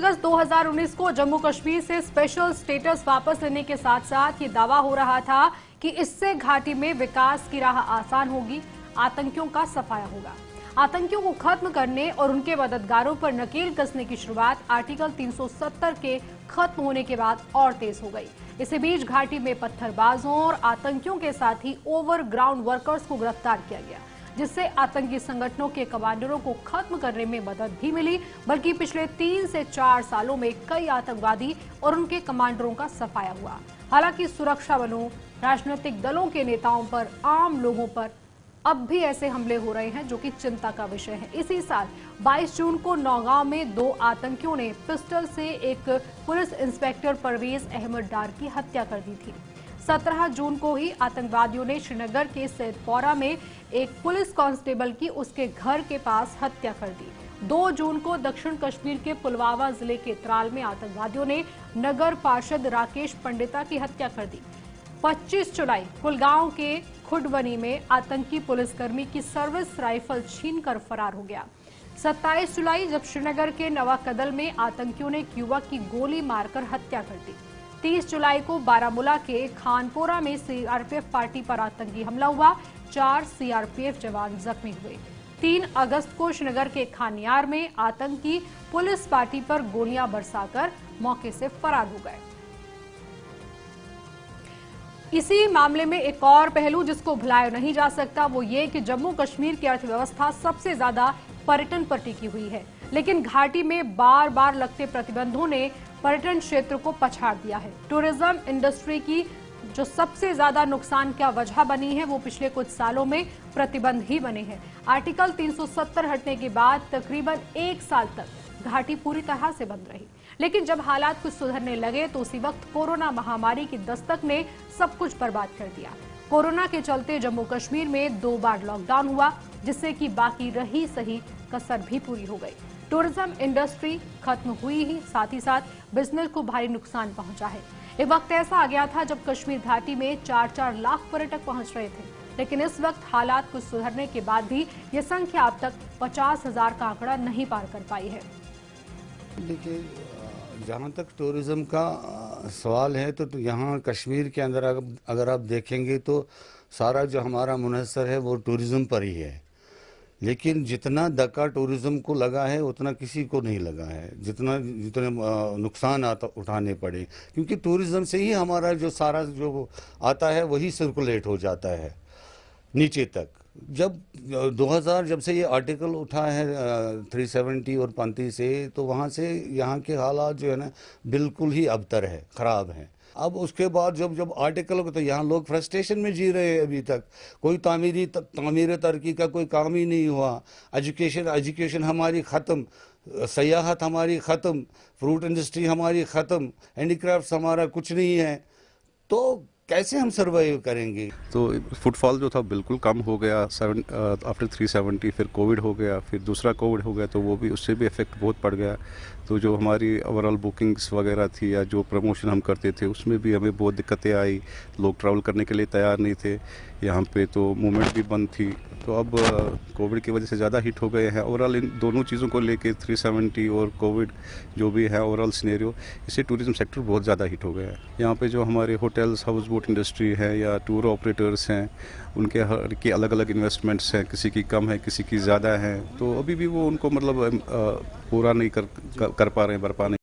अगस्त 2019 को जम्मू कश्मीर से special status वापस लेने के साथ साथ ये दावा हो रहा था कि इससे घाटी में विकास की राह आसान होगी, आतंकियों का सफाया होगा। आतंकियों को खत्म करने और उनके मददगारों पर नकेल कसने की शुरुआत आर्टिकल 370 के खत्म होने के बाद और तेज हो गई। इसी बीच घाटी में पत्थरबाजों और आतंकियों के साथ ही ओवरग्राउंड वर्कर्स को गिरफ्तार किया गया, जिससे आतंकी संगठनों के कमांडरों को खत्म करने में मदद भी मिली। बल्कि पिछले 3 से 4 सालों में कई आतंकवादी और उनके कमांडरों का सफाया हुआ। हालांकि सुरक्षा बलों, राजनीतिक दलों के नेताओं पर, आम लोगों पर अब भी ऐसे हमले हो रहे हैं जो कि चिंता का विषय है। इसी साल 22 जून को नौगांव में 2 आतंकियों ने पिस्टल से एक पुलिस इंस्पेक्टर परवेज अहमद डार की हत्या कर दी थी। 17 जून को ही आतंकवादियों ने श्रीनगर के सैदपोरा में एक पुलिस कांस्टेबल की उसके घर के पास हत्या कर दी। 2 जून को दक्षिण कश्मीर के पुलवामा जिले के त्राल में आतंकवादियों ने नगर पार्षद राकेश पंडिता की हत्या कर दी। 25 जुलाई कुलगांव के खुडवनी में आतंकी पुलिसकर्मी की सर्विस राइफल छीनकर फरार हो गया। 27 जुलाई जब श्रीनगर के नवाकदल में आतंकियों ने एक युवक की गोली मारकर हत्या कर दी। 30 जुलाई को बारामूला के खानपोरा में सीआरपीएफ पार्टी पर आतंकी हमला हुआ, 4 सीआरपीएफ जवान जख्मी हुए। 3 अगस्त को श्रीनगर के खानियार में आतंकी पुलिस पार्टी पर गोलियां बरसाकर मौके से फरार हो गए। इसी मामले में एक और पहलू जिसको भुलाया नहीं जा सकता वो ये कि जम्मू कश्मीर की अर्थव्यवस्था सबसे ज्यादा पर्यटन पर टिकी हुई है, लेकिन घाटी में बार बार लगते प्रतिबंधों ने पर्यटन क्षेत्र को पछाड़ दिया है। टूरिज्म इंडस्ट्री की जो सबसे ज्यादा नुकसान क्या वजह बनी है वो पिछले कुछ सालों में प्रतिबंध ही बने हैं। आर्टिकल 370 हटने के बाद तकरीबन 1 साल तक घाटी पूरी तरह से बंद रही, लेकिन जब हालात कुछ सुधरने लगे तो उसी वक्त कोरोना महामारी की दस्तक ने सब कुछ बर्बाद कर दिया। कोरोना के चलते जम्मू कश्मीर में 2 बार लॉकडाउन हुआ, जिससे कि बाकी रही सही कसर भी पूरी हो गई। टूरिज्म इंडस्ट्री खत्म हुई ही साथ बिजनेस को भारी नुकसान पहुंचा है। एक वक्त ऐसा आ गया था जब कश्मीर घाटी में 4-4 लाख पर्यटक पहुंच रहे थे, लेकिन इस वक्त हालात कुछ सुधरने के बाद भी ये संख्या अब तक 50,000 का आंकड़ा नहीं पार कर पाई है। देखिए, जहाँ तक टूरिज़्म का सवाल है तो यहाँ कश्मीर के अंदर अगर आप देखेंगे तो सारा जो हमारा मुनहसर है वो टूरिज़्म पर ही है, लेकिन जितना धक्का टूरिज़्म को लगा है उतना किसी को नहीं लगा है, जितने नुकसान उठाने पड़े, क्योंकि टूरिज़्म से ही हमारा जो सारा जो आता है वही सर्कुलेट हो जाता है नीचे तक। जब 2000 जब से ये आर्टिकल उठा है 370 और 35 से, तो वहाँ से यहाँ के हालात जो है ना बिल्कुल ही अबतर है, ख़राब हैं। अब उसके बाद जब आर्टिकल तो यहाँ लोग फ्रस्ट्रेशन में जी रहे हैं। अभी तक कोई तामीर तरक्की का कोई काम ही नहीं हुआ। एजुकेशन हमारी ख़त्म, सयाहत हमारी ख़त्म, फ्रूट इंडस्ट्री हमारी ख़त्म, हैंडीक्राफ्ट्स हमारा कुछ नहीं है, तो कैसे हम सर्वाइव करेंगे। तो फुटफॉल जो था बिल्कुल कम हो गया आफ्टर 370। फिर कोविड हो गया, फिर दूसरा कोविड हो गया, तो वो भी उससे भी इफेक्ट बहुत पड़ गया। तो जो हमारी ओवरऑल बुकिंग्स वगैरह थी या जो प्रमोशन हम करते थे उसमें भी हमें बहुत दिक्कतें आई। लोग ट्रैवल करने के लिए तैयार नहीं थे यहाँ पे, तो मूवमेंट भी बंद थी। तो अब कोविड की वजह से ज़्यादा हिट हो गए हैं। ओवरऑल इन दोनों चीज़ों को लेके 370 और कोविड जो भी है ओवरऑल सिनेरियो, इससे टूरिज्म सेक्टर बहुत ज़्यादा हिट हो गया है। यहाँ पे जो हमारे होटल्स, हाउस बोट इंडस्ट्री है या टूर ऑपरेटर्स हैं, उनके हर की अलग अलग इन्वेस्टमेंट्स हैं, किसी की कम है, किसी की ज़्यादा है, तो अभी भी वो उनको मतलब पूरा नहीं कर पा रहे हैं, भर पा नहीं।